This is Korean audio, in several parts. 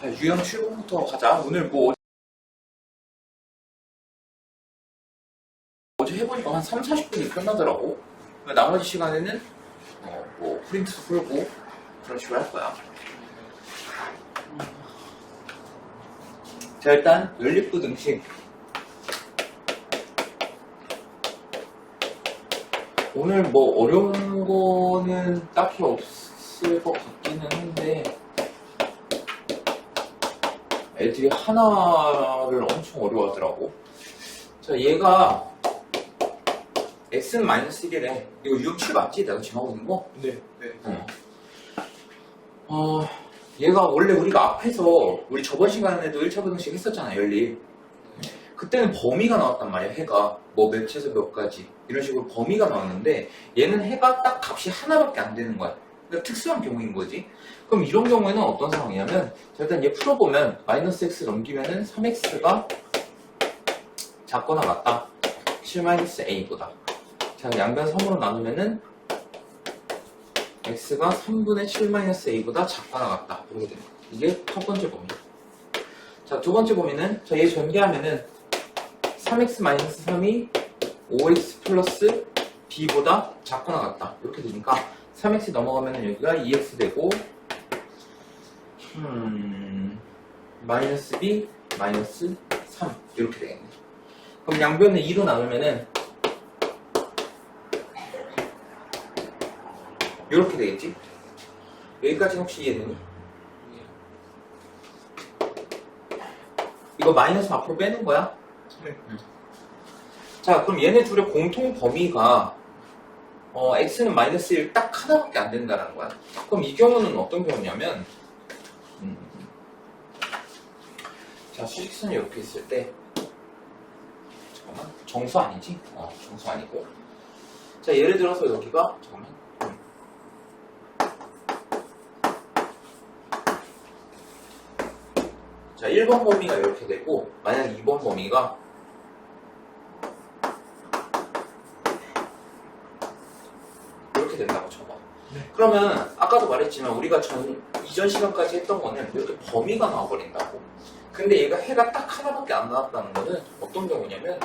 자, 유형 7번부터 가자. 오늘 뭐 어제 해보니까 한 3, 40분이 끝나더라고. 나머지 시간에는 뭐 프린트도 풀고 그런 식으로 할 거야. 자, 일단 연립부등식. 오늘 뭐 어려운 거는 딱히 없을 것 같기는 한데 애들이 하나를 엄청 어려워하더라고. 자, 얘가 x는 마이너스 1이래. 이거 유형 7 맞지? 내가 지금 하고 있는 거? 네. 얘가 원래 우리가 앞에서 우리 저번 시간에도 1차 부등식 했었잖아, 연립. 그때는 범위가 나왔단 말이야, 해가. 뭐 몇에서 몇 가지. 이런 식으로 범위가 나왔는데 얘는 해가 딱 값이 하나밖에 안 되는 거야. 그러니까 특수한 경우인 거지. 그럼 이런 경우에는 어떤 상황이냐면, 자, 일단 얘 풀어보면 마이너스 x 넘기면은 3x가 작거나 같다. 7-a보다. 자, 양변 3으로 나누면은 x가 3분의 7-a보다 작거나 같다. 이렇게 됩니다. 이게 첫 번째 범위. 자, 두 번째 범위는, 자, 얘 전개하면은 3x-3이 5x 플러스 b보다 작거나 같다. 이렇게 되니까 3x 넘어가면은 여기가 2x 되고, 마이너스 b, 마이너스 3. 이렇게 되겠네. 그럼 양변을 2로 나누면은 이렇게 되겠지? 여기까지는 혹시 이해되니? 이거 마이너스 앞으로 빼는 거야? 네. 자, 그럼 얘네 둘의 공통 범위가 x는 마이너스 1 딱 하나밖에 안 된다는 거야. 그럼 이 경우는 어떤 경우냐면, 자, 수직선이 이렇게 있을 때, 잠깐만, 정수 아니지? 정수 아니고. 자, 예를 들어서 여기가, 잠깐만. 자, 1번 범위가 이렇게 되고, 만약 2번 범위가 이렇게 된다고 쳐봐. 네. 그러면 아까도 말했지만 우리가 이전 시간까지 했던 거는 이렇게 범위가 나와버린다고. 근데 얘가 해가 딱 하나밖에 안 나왔다는 거는 어떤 경우냐면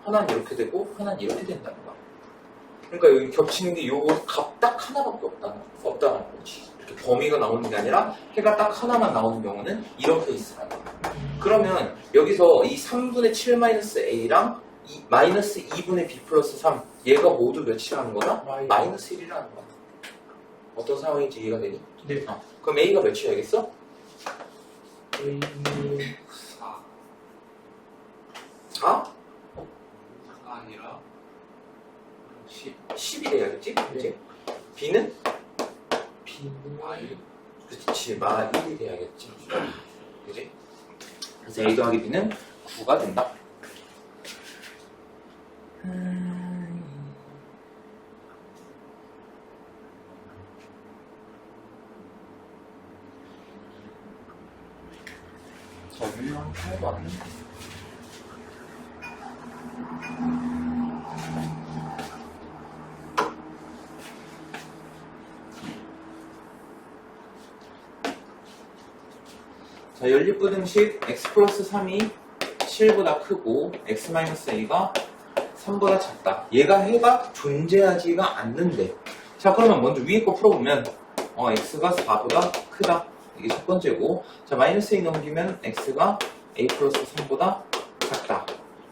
하나는 이렇게 되고 하나는 이렇게 된다는 거야. 그러니까 여기 겹치는 게 요거 값 딱 하나밖에 없다는 거지. 이렇게 범위가 나오는 게 아니라 해가 딱 하나만 나오는 경우는 이런 케이스라는 거야. 그러면 여기서 이 3분의 7-a랑 마이너스 2분의 b 플러스 3 얘가 모두 몇이라는 거야? 마이너스 1이라는 거야. 어떤 상황인지 이해가 되니? 네. 그럼 a가 몇이야겠어? A는 4. 4? 4가 아니라 10이 돼야겠지? 그치? b는? B는 그렇지, 마 1이 돼야겠지. 그치? 그래서 a 더하기 b는 9가 된다. 자, 유형 8번. 자, 연립부등식 x 플러스 3이 7보다 크고 x-a가 3보다 작다. 얘가 해가 존재하지가 않는데. 자, 그러면 먼저 위에 거 풀어보면 x가 4보다 크다. 이게 첫 번째고, 자, 마이너스 2 넘기면 x가 a 플러스 3보다 작다.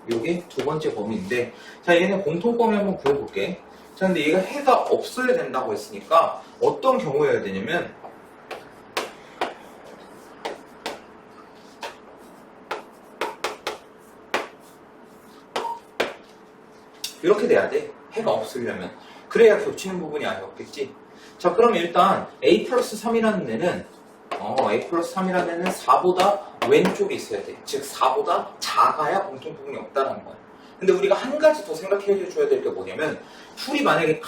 이게 두 번째 범위인데, 자, 얘네 공통 범위 한번 구해볼게. 자, 근데 얘가 해가 없어야 된다고 했으니까 어떤 경우여야 되냐면, 이렇게 돼야 돼. 해가 없으려면. 그래야 겹치는 부분이 아예 없겠지. 자, 그럼 일단 a 플러스 3이라는 애는 a 플러스 3이라는 애는 4보다 왼쪽에 있어야 돼. 즉 4보다 작아야 공통 부분이 없다는 거야. 근데 우리가 한 가지 더 생각해 줘야 될 게 뭐냐면, 둘이 만약에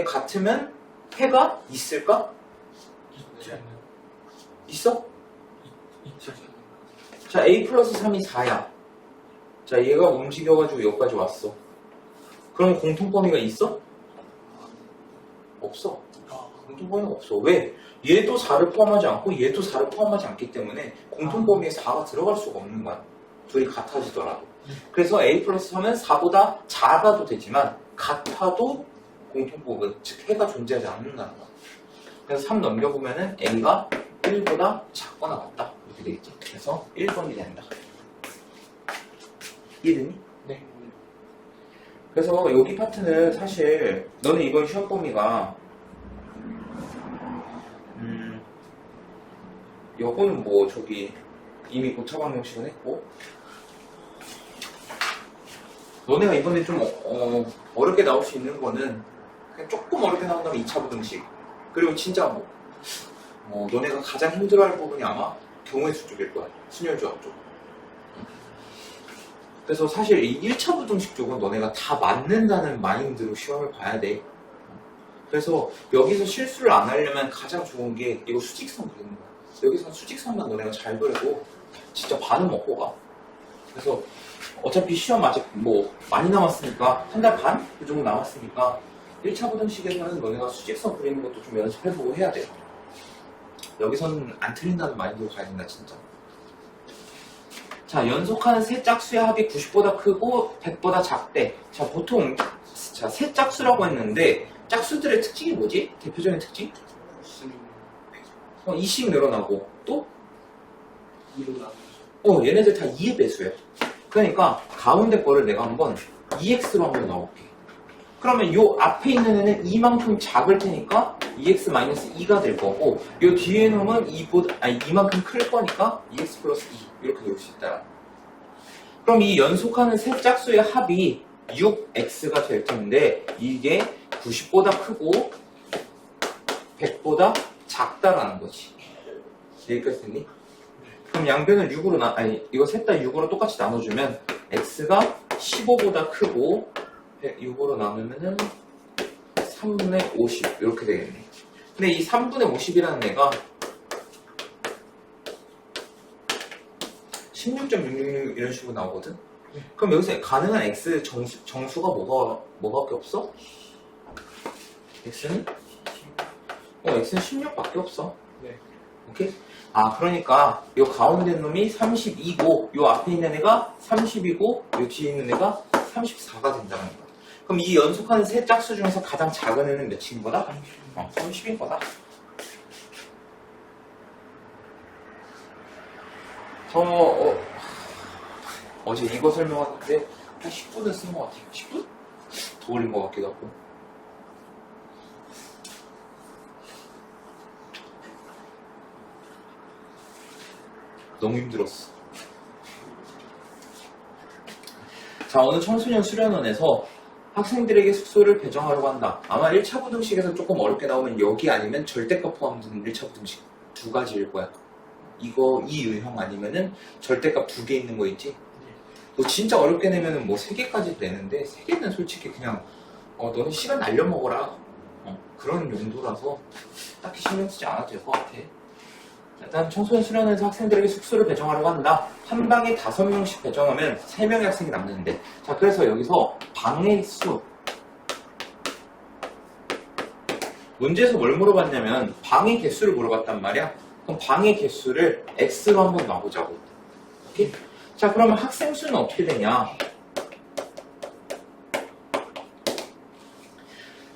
같으면 해가 있을까? 있어? 있죠. 자, a 플러스 3이 4야. 자, 얘가 움직여가지고 여기까지 왔어. 그럼 공통 범위가 있어? 없어. 공통범위가 없어. 왜? 얘도 4를 포함하지 않고 얘도 4를 포함하지 않기 때문에 공통범위에 4가 들어갈 수가 없는 거야. 둘이 같아지더라도. 그래서 A 플러스 3은 4보다 작아도 되지만 같아도 공통범위, 즉 해가 존재하지 않는다는 거야. 그래서 3 넘겨보면은 A가 1보다 작거나 같다. 이렇게 되겠지. 그래서 1번이 된다. 이해되니? 네. 그래서 여기 파트는 사실 너는 이번 시험 범위가 요거는 뭐 저기 이미 고차 방정식은 했고 너네가 이번에 좀 어렵게 나올 수 있는 거는 그냥 조금 어렵게 나온다면 2차 부등식 그리고 진짜 너네가 가장 힘들어할 부분이 아마 경우의 수 쪽일 거야. 순열조합 쪽. 그래서 사실 이 1차 부등식 쪽은 너네가 다 맞는다는 마인드로 시험을 봐야 돼. 그래서 여기서 실수를 안 하려면 가장 좋은 게 이거 수직선 그리는 거야. 여기서 수직선만 너네가 잘 그려도 진짜 반은 먹고 가. 그래서 어차피 시험 아직 뭐 많이 남았으니까 한 달 반? 그 정도 남았으니까 1차 부등식에서는 너네가 수직선 그리는 것도 좀 연습해보고 해야 돼요. 여기서는 안 틀린다는 마인드로 가야 된다 진짜. 자, 연속하는 세 짝수의 합이 90보다 크고 100보다 작대. 자, 보통 세 짝수라고 했는데 짝수들의 특징이 뭐지? 대표적인 특징? 2씩 늘어나고 또? 2로 나누죠. 얘네들 다 2의 배수야. 그러니까 가운데 거를 내가 한번 2x로 한번 넣어볼게. 그러면 요 앞에 있는 애는 2만큼 작을 테니까 2x-2가 될 거고 요 뒤에 놈은 2만큼 클 거니까 2x 플러스 2 이렇게 넣을 수 있다. 그럼 이 연속하는 세 짝수의 합이 6x가 될 텐데 이게 90보다 크고 100보다 작다라는 거지. 여기까지 됐니? 그럼 양변을 6으로 이거 셋 다 6으로 똑같이 나눠주면 x가 15보다 크고 6으로 나누면은 3분의 50 이렇게 되겠네. 근데 이 3분의 50이라는 애가 16.666 이런 식으로 나오거든? 그럼 여기서 가능한 x 정수가 뭐밖에 없어? x는? x는 16밖에 없어. 네. 오케이? 그러니까 요 가운데 놈이 32고 요 앞에 있는 애가 30이고 요 뒤에 있는 애가 34가 된다는 거야. 그럼 이 연속하는 세 짝수 중에서 가장 작은 애는 몇인 거다? 30인 거다. 어제 이거 설명하는데 한 10분은 쓴 것 같아요. 10분? 더 걸린 것 같기도 하고. 너무 힘들었어. 자, 오늘 청소년 수련원에서 학생들에게 숙소를 배정하려고 한다. 아마 1차 부등식에서 조금 어렵게 나오면 여기 아니면 절대값 포함된 1차 부등식 두 가지일 거야. 이 유형 아니면은 절대값 2개 있는 거 있지? 뭐 진짜 어렵게 내면은 뭐 3개까지 내는데 3개는 솔직히 그냥 너는 시간 날려먹어라. 그런 용도라서 딱히 신경 쓰지 않아도 될 것 같아. 일단 청소년 수련원에서 학생들에게 숙소를 배정하려고 한다. 한 방에 5명씩 배정하면 3명의 학생이 남는데. 자, 그래서 여기서 방의 수. 문제에서 뭘 물어봤냐면 방의 개수를 물어봤단 말이야. 그럼 방의 개수를 x로 한번 놔보자고. 오케이? 자, 그러면 학생 수는 어떻게 되냐?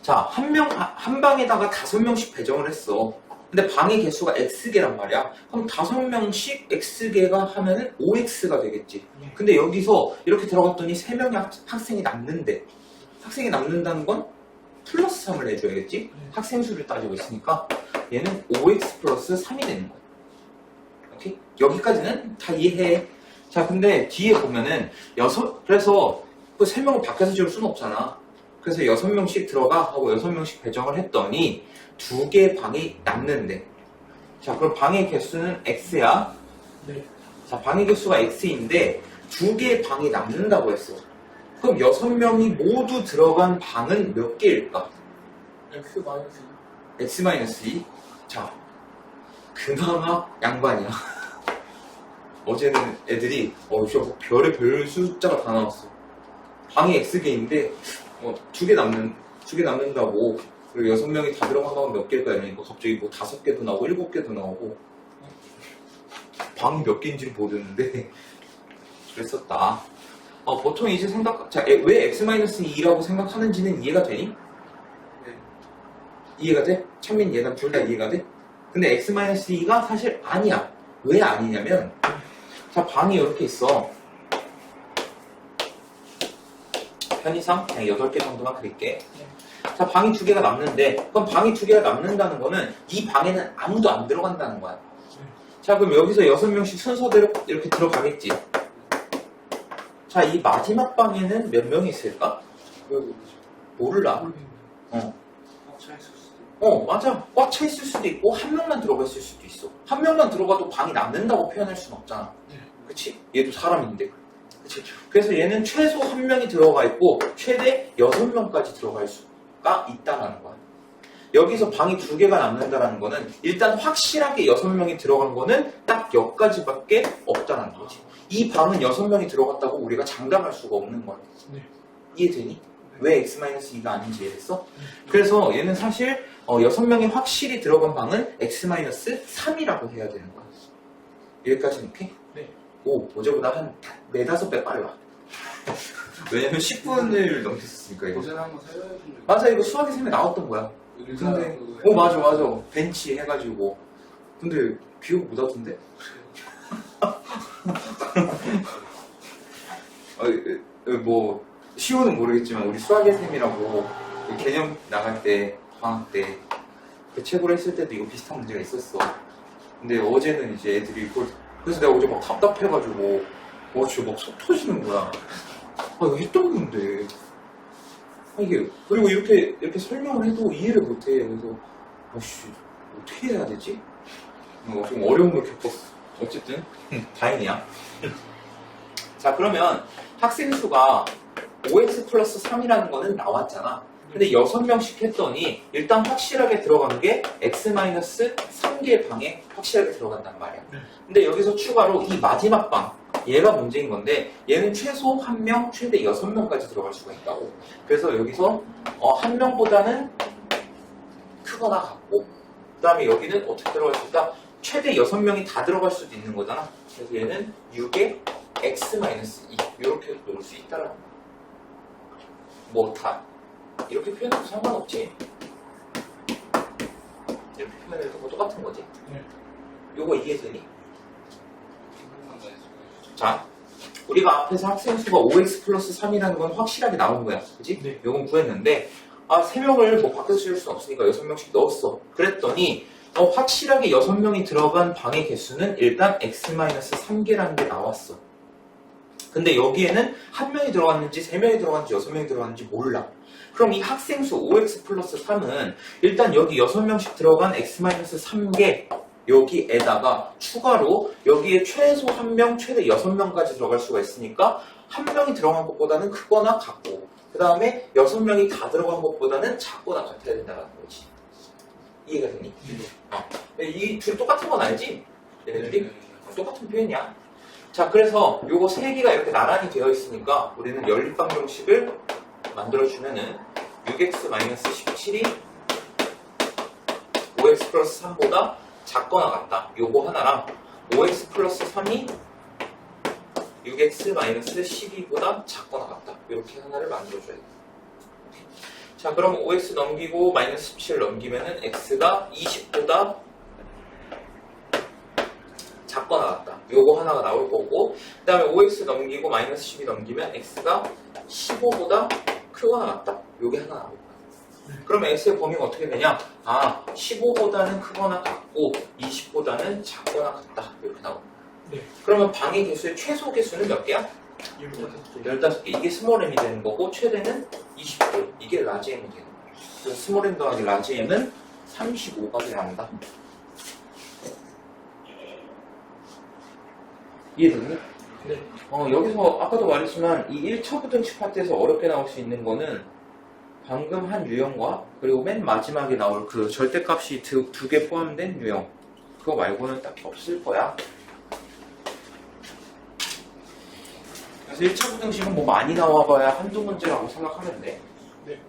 자, 한 방에다가 5명씩 배정을 했어. 근데 방의 개수가 x개란 말이야. 그럼 5명씩 x개가 하면은 5x가 되겠지. 근데 여기서 이렇게 들어갔더니 3명의 학생이 남는데, 학생이 남는다는 건 플러스 3을 해줘야겠지? 학생 수를 따지고 있으니까 얘는 5x 플러스 3이 되는 거야. 오케이? 여기까지는 다 이해해. 자, 근데 뒤에 보면은 그래서 그 3명을 밖에서 지울 수는 없잖아. 그래서 6명씩 들어가 하고 6명씩 배정을 했더니 2개의 방이 남는데. 자, 그럼 방의 개수는 x야. 네. 자, 방의 개수가 x인데 2개의 방이 남는다고 했어. 그럼 6명이 모두 들어간 방은 몇 개일까? x 마이너스 x-2. 자, 그나마 양반이야. 어제는 애들이 저 별의 별 숫자가 다 나왔어. 방이 x개인데 2개 남는다고 그리고 6명이 다 들어간 방은 몇 개일까 이러니까 갑자기 뭐 5개도 나오고 7개도 나오고 방이 몇 개인지를 모르는데 그랬었다. 보통 이제 왜 x-2라고 생각하는지는 이해가 되니? 네. 이해가 돼? 찬민 얘는 둘 다 이해가 돼? 근데 x-2가 사실 아니야. 왜 아니냐면 자, 방이 이렇게 있어. 편의상 그냥 8개 정도만 그릴게. 자, 방이 2개가 남는데 그럼 방이 2개가 남는다는 거는 이 방에는 아무도 안 들어간다는 거야. 자, 그럼 여기서 6명씩 순서대로 이렇게 들어가겠지. 자, 이 마지막 방에는 몇 명이 있을까? 몰라. 맞아. 꽉 차 있을 수도 있고 한 명만 들어가 있을 수도 있어. 한 명만 들어가도 방이 남는다고 표현할 수는 없잖아. 그치? 얘도 사람인데. 그치? 그래서 얘는 최소 한 명이 들어가 있고 최대 6명까지 들어갈 수가 있다는 거야. 여기서 방이 2개가 남는다는 거는 일단 확실하게 6명이 들어간 거는 딱 여기까지밖에 없다는 거지. 이 방은 6명이 들어갔다고 우리가 장담할 수가 없는 거야. 네. 이해되니? 왜 x-2가 아닌지 이해됐어? 그래서 얘는 사실 6명이 확실히 들어간 방은 x-3이라고 해야 되는 거야. 여기까지는 오케이? 네. 오, 어제보다 한 4-5배 빨라. 왜냐면 10분을 넘겼으니까 이거. 고생 한번 사용해준 적 맞아, 이거 수학의 셈에 나왔던 거야. 근데 맞아. 벤치 해가지고. 근데 기억 못하던데? 뭐 시호는 모르겠지만 우리 수학의 셈이라고 개념 나갈 때 방학 때 그 책으로 했을 때도 이거 비슷한 문제가 있었어. 근데 어제는 이제 애들이 이걸 그래서 내가 어제 막 답답해가지고 진짜 막 속 터지는 거야. 이거 했던 건데 이게 그리고 이렇게 설명을 해도 이해를 못해. 그래서 어떻게 해야 되지? 좀 어려움을 겪었어. 어쨌든 다행이야. 자, 그러면 학생 수가 5x 플러스 3이라는 거는 나왔잖아. 근데 6명씩 했더니 일단 확실하게 들어간 게 x-3개의 방에 확실하게 들어간단 말이야. 근데 여기서 추가로 이 마지막 방 얘가 문제인 건데 얘는 최소 1명, 최대 6명까지 들어갈 수가 있다고. 그래서 여기서 1명보다는 크거나 같고 그 다음에 여기는 어떻게 들어갈 수 있다? 최대 6명이 다 들어갈 수도 있는 거잖아. 그래서 얘는 6에 x-2 이렇게 놓을 수 있다라는 거야. 뭐 다 이렇게 표현해도 상관없지. 이렇게 표현해도 뭐 똑같은 거지. 요거 이해되니? 자, 우리가 앞에서 학생 수가 5x 플러스 3이라는 건 확실하게 나온 거야. 그치? 네. 요건 구했는데 3명을 뭐 바꿔서 줄 수는 없으니까 6명씩 넣었어. 그랬더니 확실하게 6명이 들어간 방의 개수는 일단 x-3개라는 게 나왔어. 근데 여기에는 1명이 들어갔는지 3명이 들어갔는지 6명이 들어갔는지 몰라. 그럼 이 학생수 5x 플러스 3은 일단 여기 6명씩 들어간 x-3개 여기에다가 추가로 여기에 최소 1명, 최대 6명까지 들어갈 수가 있으니까 1명이 들어간 것보다는 크거나 같고 그 다음에 6명이 다 들어간 것보다는 작거나 같아야 된다는 거지. 이해가 되니? 이 둘이 똑같은 건 알지? 얘네들이? 똑같은 표현이야. 자, 그래서 요거 3개가 이렇게 나란히 되어 있으니까 우리는 연립방정식을 만들어주면은 6x-17이 5x 플러스 3보다 작거나 같다. 요거 하나랑 5x 플러스 3이 6x-12보다 작거나 같다. 이렇게 하나를 만들어줘야 돼. 자, 그럼 5x 넘기고 마이너스 17 넘기면은 x가 20보다 작거나 같다. 요거 하나가 나올 거고, 그 다음에 5x 넘기고 마이너스 12 넘기면 x가 15보다 크거나 같다. 요게 하나 나올 거야. 그러면 x의 범위가 어떻게 되냐? 15보다는 크거나 같고 20보다는 작거나 같다. 이렇게 나올 거야. 네. 그러면 방의 개수의 최소 개수는 몇 개야? 15개. 이게 스몰 m이 되는 거고 최대는 20개. 이게 라지 m이 되는 거야. 그래서 스몰 m 더하기 라지 m은 35가 들어간다. 이해되니? 네. 여기서 아까도 말했지만 이 1차 부등식 파트에서 어렵게 나올 수 있는 거는 방금 한 유형과 그리고 맨 마지막에 나올 그 절대값이 두 개 포함된 유형 그거 말고는 딱히 없을 거야. 그래서 1차 부등식은 뭐 많이 나와봐야 한두 문제라고 생각하면 돼. 네.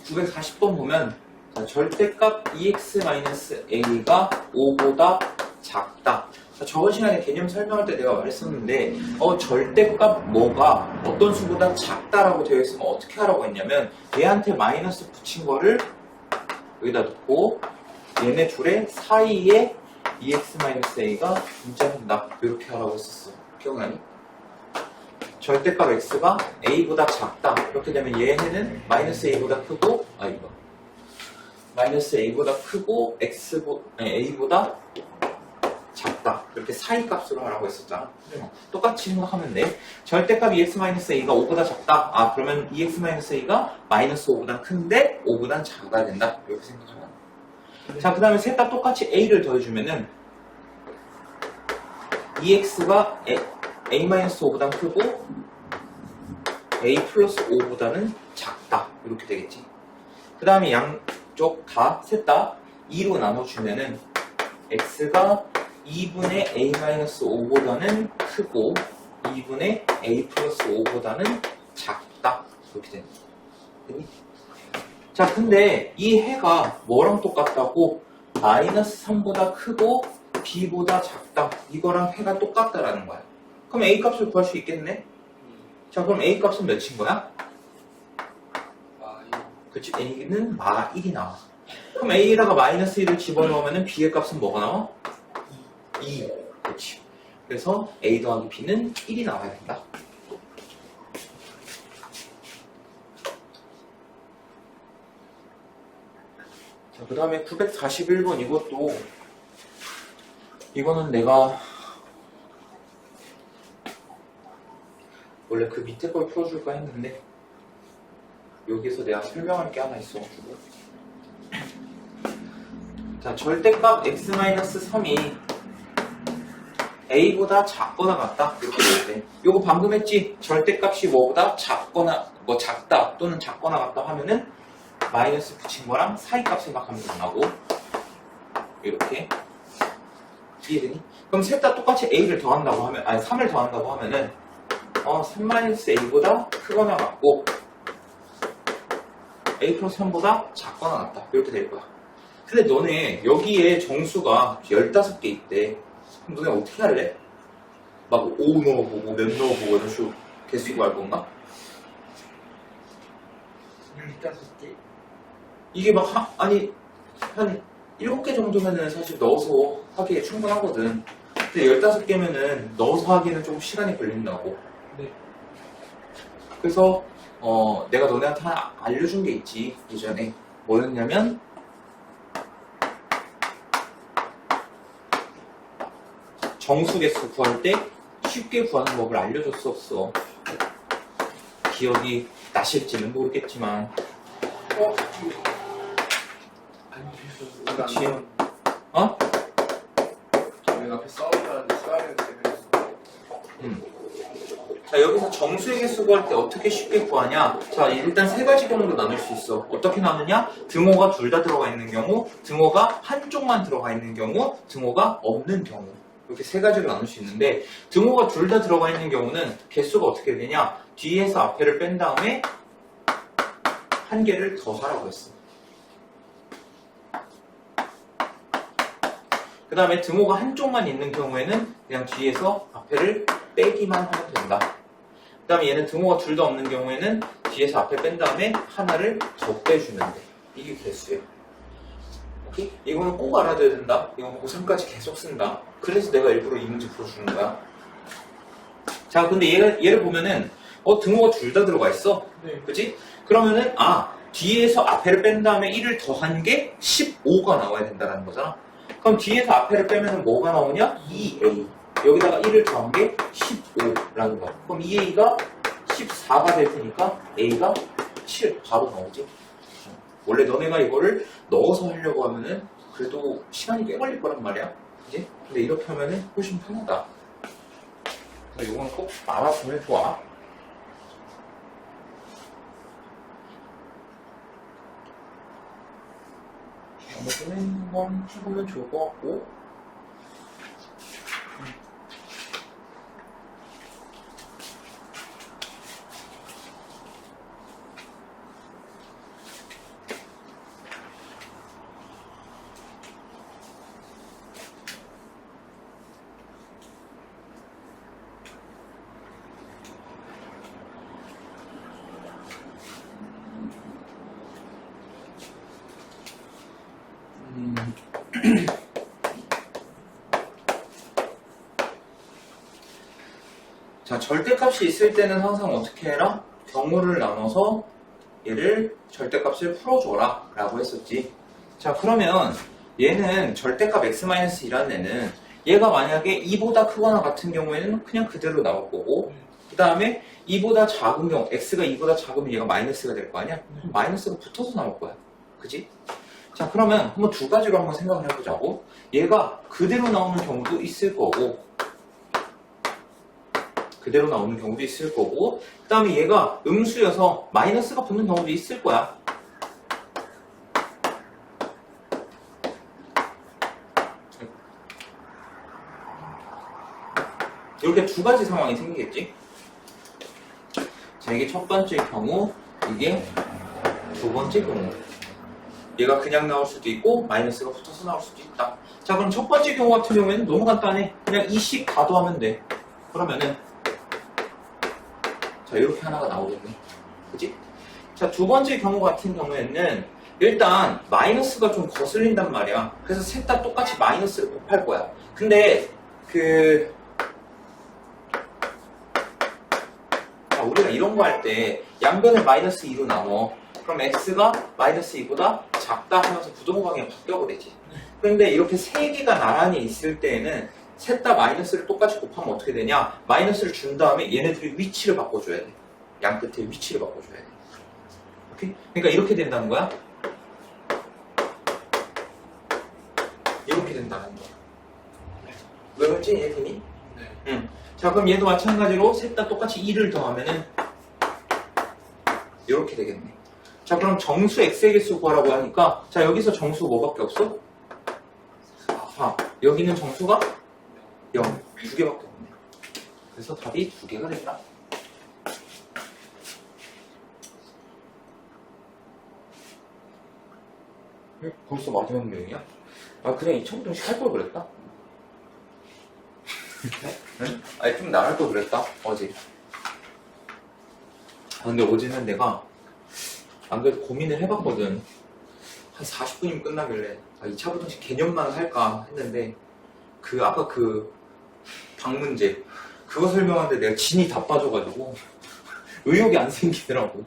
940번 보면 자, 절대값 EX-A가 5보다 작다. 자, 저번 시간에 개념 설명할 때 내가 말했었는데 절대값 뭐가 어떤 수보다 작다라고 되어 있으면 어떻게 하라고 했냐면 얘한테 마이너스 붙인 거를 여기다 놓고 얘네 둘의 사이에 EX-A가 존재한다. 이렇게 하라고 했었어. 기억나니? 절대값 x가 a보다 작다. 이렇게 되면 얘는 마이너스 a보다 크고 마이너스 a보다 크고 a보다 작다. 이렇게 사이 값으로 하라고 했었잖아. 똑같이 생각하면 돼. 절대값 EX-A가 5보다 작다. 그러면 EX-A가 마이너스 5보다 큰데 5보다 작아야 된다. 이렇게 생각하면. 자, 그 다음에 셋 다 똑같이 a를 더해주면은 EX가 a-5보다 크고 a 플러스 5보다는 작다. 이렇게 되겠지. 그 다음에 양쪽 다 셋 다 2로 나눠주면은 x가 2분의 a-5보다는 크고 2분의 a 플러스 5보다는 작다. 이렇게 되는 거야. 자, 근데 이 해가 뭐랑 똑같다고? 마이너스 3보다 크고 b보다 작다. 이거랑 해가 똑같다라는 거야. 그럼 a 값을 구할 수 있겠네? 자, 그럼 a 값은 몇인 거야? 그치, a는 마 1이 나와. 그럼 a에다가 마이너스 1을 집어넣으면 b의 값은 뭐가 나와? 2. 그치. 그래서 a 더하기 b는 1이 나와야 된다. 자, 그 다음에 941번 이거는 내가 원래 그 밑에 걸 풀어줄까 했는데 여기서 내가 설명할 게 하나 있어가지고 자, 절대값 x-3이 a보다 작거나 같다 이렇게 될 때 요거 방금 했지? 절대값이 뭐보다 작거나 작다 또는 작거나 같다 하면은 마이너스 붙인 거랑 사이값 생각하면 된다고 이렇게 이해되니? 그럼 셋 다 똑같이 a를 더한다고 하면 3을 더한다고 하면은 3-a보다 크거나 같고 a 플러스 3보다 작거나 같다 이렇게 될 거야. 근데 너네 여기에 정수가 15개 있대. 그럼 너네 어떻게 할래? 막 5 넣어보고 몇 넣어보고 이런 식으로 개수 구할 건가? 15개? 이게 막 한 7개 정도면은 사실 넣어서 하기에 충분하거든. 근데 15개면은 넣어서 하기는 좀 시간이 걸린다고. 네. 그래서 내가 너네한테 하나 알려준 게 있지 예전에. 뭐였냐면 정수 개수 구할 때 쉽게 구하는 법을 알려줬었어. 기억이 나실지는 모르겠지만 그치? 저희 앞에 싸우자는데 싸우는 때문에 자, 여기서 정수의 개수 구할 때 어떻게 쉽게 구하냐? 자, 일단 세 가지 경우로 나눌 수 있어. 어떻게 나누냐? 등호가 둘 다 들어가 있는 경우, 등호가 한쪽만 들어가 있는 경우, 등호가 없는 경우. 이렇게 세 가지로 나눌 수 있는데 등호가 둘 다 들어가 있는 경우는 개수가 어떻게 되냐? 뒤에서 앞에를 뺀 다음에 한 개를 더 하라고 했어. 그 다음에 등호가 한쪽만 있는 경우에는 그냥 뒤에서 앞에를 빼기만 하면 된다. 그 다음에 얘는 등호가 둘 다 없는 경우에는 뒤에서 앞에 뺀 다음에 하나를 더 빼주면 돼. 이게 개수예요. 오케이? 이거는 꼭 알아둬야 된다. 이건 고3까지 계속 쓴다. 그래서 내가 일부러 이 문제 풀어주는 거야. 자, 근데 얘를 보면은 등호가 둘 다 들어가 있어. 네. 그치? 그러면은 뒤에서 앞에를 뺀 다음에 1을 더한 게 15가 나와야 된다는 거잖아. 그럼 뒤에서 앞에를 빼면 뭐가 나오냐? 2a. 여기다가 1을 더한 게 15라는 거야. 그럼 2a가 14가 될 테니까 a가 7 바로 나오지. 원래 너네가 이거를 넣어서 하려고 하면은 그래도 시간이 꽤 걸릴 거란 말이야. 그지? 근데 이렇게 하면은 훨씬 편하다. 그래서 이거는 꼭 알아보면 좋아. 나머지는 한번 해보면 좋을 것 같고. 자, 절대값이 있을 때는 항상 어떻게 해라? 경우를 나눠서 얘를 절대값을 풀어줘라 라고 했었지. 자, 그러면 얘는 절대값 x-1이라는 애는 얘가 만약에 2보다 크거나 같은 경우에는 그냥 그대로 나올 거고, 그 다음에 2보다 작은 경우, x가 2보다 작으면 얘가 마이너스가 될 거 아니야? 마이너스가 붙어서 나올 거야. 그지? 자, 그러면 한번 두 가지로 한번 생각을 해보자고. 얘가 그대로 나오는 경우도 있을 거고, 그대로 나오는 경우도 있을 거고, 그 다음에 얘가 음수여서 마이너스가 붙는 경우도 있을 거야. 이렇게 두 가지 상황이 생기겠지? 자, 이게 첫 번째 경우, 이게 두 번째 경우. 얘가 그냥 나올 수도 있고, 마이너스가 붙어서 나올 수도 있다. 자, 그럼 첫 번째 경우 같은 경우에는 너무 간단해. 그냥 이식 다 더하면 돼. 그러면은, 자, 이렇게 하나가 나오겠네. 그치? 자, 두 번째 경우 같은 경우에는, 일단, 마이너스가 좀 거슬린단 말이야. 그래서 셋 다 똑같이 마이너스를 곱할 거야. 근데, 우리가 이런 거 할 때 양변을 마이너스 2로 나눠. 그럼 x가 마이너스 2보다 작다 하면서 부동방향이 바뀌어버리지. 그런데 이렇게 세 개가 나란히 있을 때에는 셋 다 마이너스를 똑같이 곱하면 어떻게 되냐? 마이너스를 준 다음에 얘네들이 위치를 바꿔줘야 돼. 양 끝에 위치를 바꿔줘야 돼. 오케이? 그러니까 이렇게 된다는 거야. 이렇게 된다는 거야. 왜 그렇지? 얘들이? 네. 응. 자, 그럼 얘도 마찬가지로 셋 다 똑같이 2를 더하면은 이렇게 되겠네. 자, 그럼 정수 x의 개수 구하라고 하니까, 자, 여기서 정수 뭐밖에 없어? 4. 여기는 정수가 0. 두 개밖에 없네. 그래서 답이 두 개가 된다. 벌써 마지막 내용이야? 아, 그냥 2,000분씩 할 걸 그랬다? 응? 아니, 좀 나갈 걸 그랬다, 어제. 근데 어제는 내가 안 그래도 고민을 해봤거든. 한 40분이면 끝나길래 2차 부등식 개념만 할까 했는데 아까 방문제 그거 설명하는데 내가 진이 다 빠져가지고 의욕이 안 생기더라고.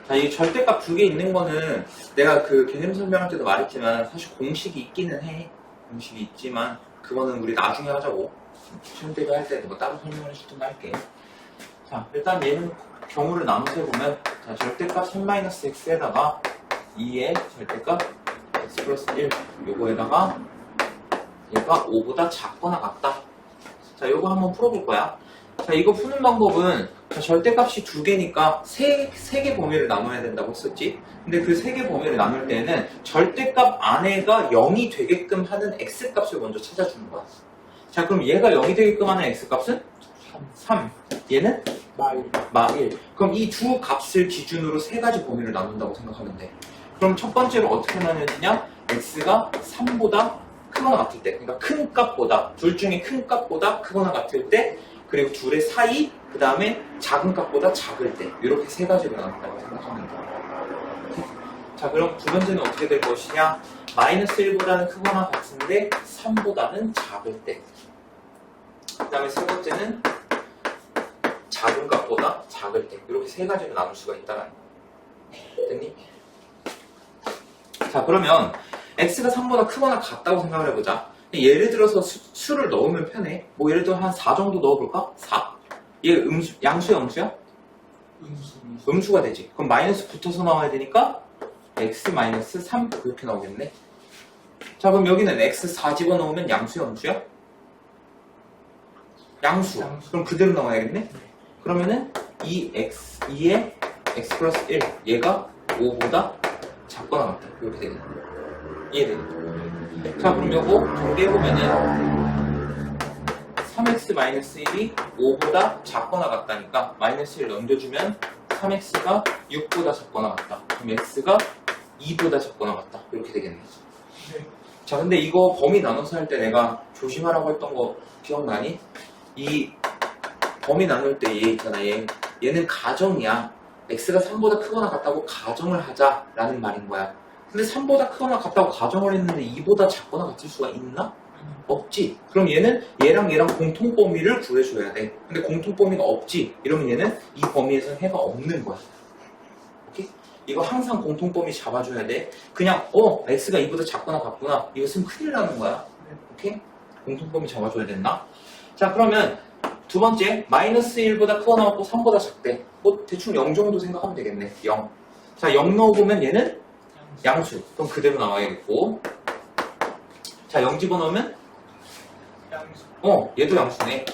자, 이 절대값 두 개 있는 거는 내가 개념 설명할 때도 말했지만 사실 공식이 있기는 해. 공식이 있지만 그거는 우리 나중에 하자고. 시험 대비 할 때도 뭐 따로 설명을 해주든가 할게. 자, 일단 얘는 경우를 나눠서 해보면, 자, 절대값 3-x에다가 2의 절대값 x 플러스 1 요거에다가 얘가 5보다 작거나 같다. 자, 요거 한번 풀어볼 거야. 자, 이거 푸는 방법은 절대값이 두 개니까 세 개 범위를 나눠야 된다고 했었지. 근데 그 세 개 범위를 나눌 때는 절대값 안에가 0이 되게끔 하는 x값을 먼저 찾아주는 거야. 자, 그럼 얘가 0이 되게끔 하는 x값은 3. 얘는 마 1. 그럼 이 두 값을 기준으로 세 가지 범위를 나눈다고 생각하면 돼. 그럼 첫 번째로 어떻게 나뉘느냐? x가 3보다 크거나 같을 때, 그러니까 큰 값보다, 둘 중에 큰 값보다 크거나 같을 때, 그리고 둘의 사이, 그 다음에 작은 값보다 작을 때, 이렇게 세 가지로 나눈다고 생각하면 돼. 자, 그럼 두 번째는 어떻게 될 것이냐? 마이너스 1보다는 크거나 같은데 3보다는 작을 때. 그 다음에 세 번째는 작은 값보다 작을 때. 이렇게 세 가지로 나눌 수가 있다는 거. 됐니? 자, 그러면 x가 3보다 크거나 같다고 생각을 해보자. 예를 들어서 수를 넣으면 편해. 뭐 예를 들어 한 4 정도 넣어볼까? 4. 얘 양수야, 음수야? 음수가 되지. 그럼 마이너스 붙어서 나와야 되니까 x 마이너스 3 그렇게 나오겠네. 자, 그럼 여기는 x 4 집어넣으면 양수야, 음수야? 양수. 그럼 그대로 나와야겠네. 그러면은 2의 x 플러스 1 얘가 5보다 작거나 같다. 이렇게 되겠네. 이해되겠다. 자, 그럼 요거 정리해보면은 3x-1이 5보다 작거나 같다니까 마이너스 1 넘겨주면 3x가 6보다 작거나 같다. 그럼 x가 2보다 작거나 같다. 이렇게 되겠네. 네. 자, 근데 이거 범위 나눠서 할 때 내가 조심하라고 했던 거 기억나니? 이 범위 나눌 때 얘 있잖아. 얘는 가정이야. x가 3보다 크거나 같다고 가정을 하자라는 말인 거야. 근데 3보다 크거나 같다고 가정을 했는데 2보다 작거나 같을 수가 있나? 없지. 그럼 얘는 얘랑 공통범위를 구해줘야 돼. 근데 공통범위가 없지. 이러면 얘는 이 범위에서 해가 없는 거야. 오케이? 이거 항상 공통범위 잡아줘야 돼. 그냥 x가 2보다 작거나 같구나. 이거 쓰면 큰일 나는 거야. 오케이? 공통범위 잡아줘야 된다. 자, 그러면 두 번째 마이너스 1보다 크거나 같고 3보다 작대. 뭐 대충 0 정도 생각하면 되겠네. 0. 자, 0 넣어보면 얘는 양수. 그럼 그대로 나와야겠고. 자, 0 집어넣으면 양수. 얘도 양수네.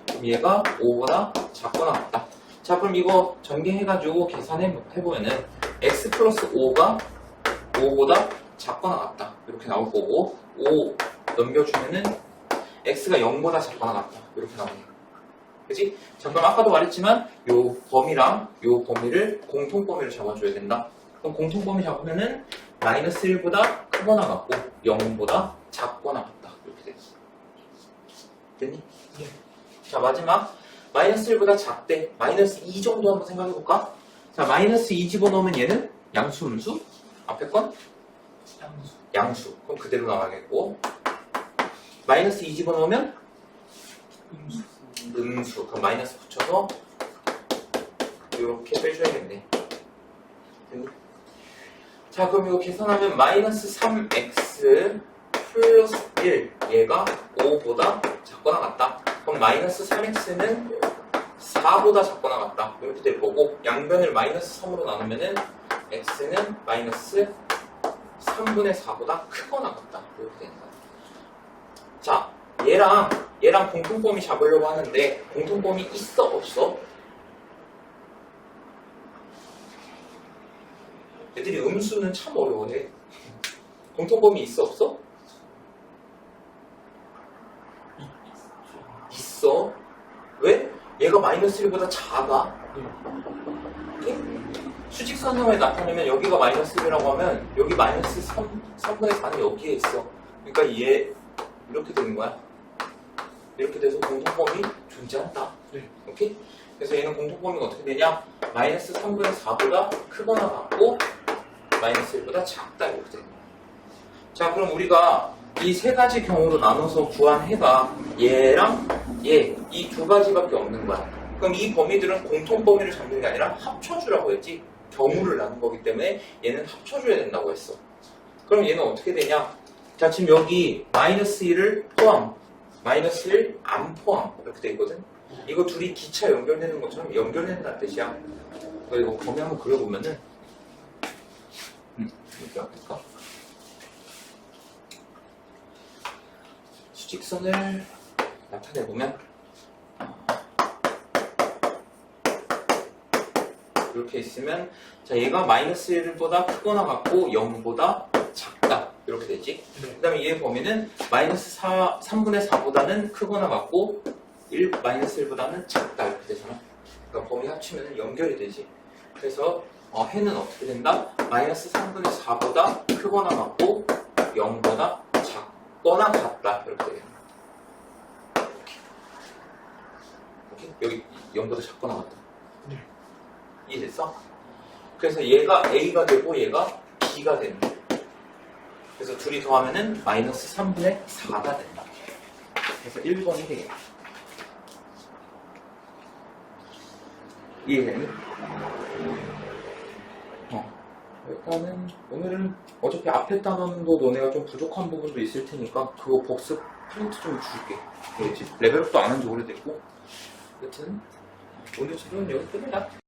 그럼 얘가 5보다 작거나 같다. 자, 그럼 이거 전개해가지고 계산해보면은 x 플러스 5가 5보다 작거나 같다. 이렇게 나올 거고 5 넘겨주면은 x가 0보다 작거나 같다. 이렇게 나오네. 그치? 자, 그럼 아까도 말했지만 요 범위랑 요 범위를 공통범위로 잡아줘야 된다. 그럼 공통범위 잡으면은 마이너스 1보다 크거나 같고 0보다 작거나 같다. 이렇게 되겠어. 됐니? 네. 자, 마지막 마이너스 1보다 작대. 마이너스 2 정도 한번 생각해볼까? 자, 마이너스 2 집어넣으면 얘는 양수, 음수? 앞에 건? 양수. 양수. 그럼 그대로 나와야겠고 마이너스 2 집어넣으면 음수. 음수. 그럼 마이너스 붙여서 이렇게 빼줘야겠네. 됐니? 자, 그럼 이거 계산하면 마이너스 3x 플러스 1 얘가 5보다 작거나 같다. 그럼 마이너스 3x는 4보다 작거나 같다. 이렇게 될 거고 양변을 마이너스 3으로 나누면은 x는 마이너스 3분의 4보다 크거나 같다. 이렇게 되는 거야. 자, 얘랑 공통범위 잡으려고 하는데 공통범위 있어 없어? 애들이 음수는 참 어려워해. 공통범위 있어 없어? 있어. 왜? 얘가 마이너스 1보다 작아. 오케이? 수직선상에 나타내면 여기가 마이너스 1이라고 하면 여기 마이너스 3분의 4는 여기에 있어. 그러니까 얘 이렇게 되는 거야. 이렇게 돼서 공통범위 존재한다. 네. 오케이? 그래서 얘는 공통범위가 어떻게 되냐? 마이너스 3분의 4보다 크거나 같고 마이너스 1보다 작다. 이렇게 되는 거야. 자, 그럼 우리가 이 세 가지 경우로 나눠서 구한 해가 얘랑 얘, 이 두 가지밖에 없는 거야. 그럼 이 범위들은 공통범위를 잡는 게 아니라 합쳐주라고 했지. 경우를 나눈 거기 때문에 얘는 합쳐줘야 된다고 했어. 그럼 얘는 어떻게 되냐? 자, 지금 여기 마이너스 1을 포함, 마이너스 1 안 포함 이렇게 돼 있거든. 이거 둘이 기차 연결되는 것처럼 연결된다는 뜻이야. 이거 범위 한번 그려보면은 이렇게 어떨까? 수직선을 나타내보면 이렇게 있으면 자, 얘가 마이너스 1보다 크거나 같고 0보다 작다. 이렇게 되지. 네. 그 다음에 얘 범위는 마이너스 3분의 4보다는 크거나 같고 마이너스 1보다는 작다. 이렇게 되잖아. 그러니까 범위 합치면 연결이 되지. 그래서 해는 어떻게 된다? 마이너스 3분의 4보다 크거나 같고 0보다 작거나 같다. 이렇게 되겠네. 오케이? 여기 0보다 작거나 같다. 네. 이해됐어? 그래서 얘가 A가 되고 얘가 B가 되는 거야. 그래서 둘이 더하면은 마이너스 3분의 4가 된다. 그래서 1번이 되겠다. 이해되니? 일단은 오늘은 어차피 앞에 단원도 너네가 좀 부족한 부분도 있을 테니까 그거 복습 프린트 좀 줄게. 알겠지? 레벨업도 안 한 지 오래됐고. 여튼 오늘 지금 여기 끝이다.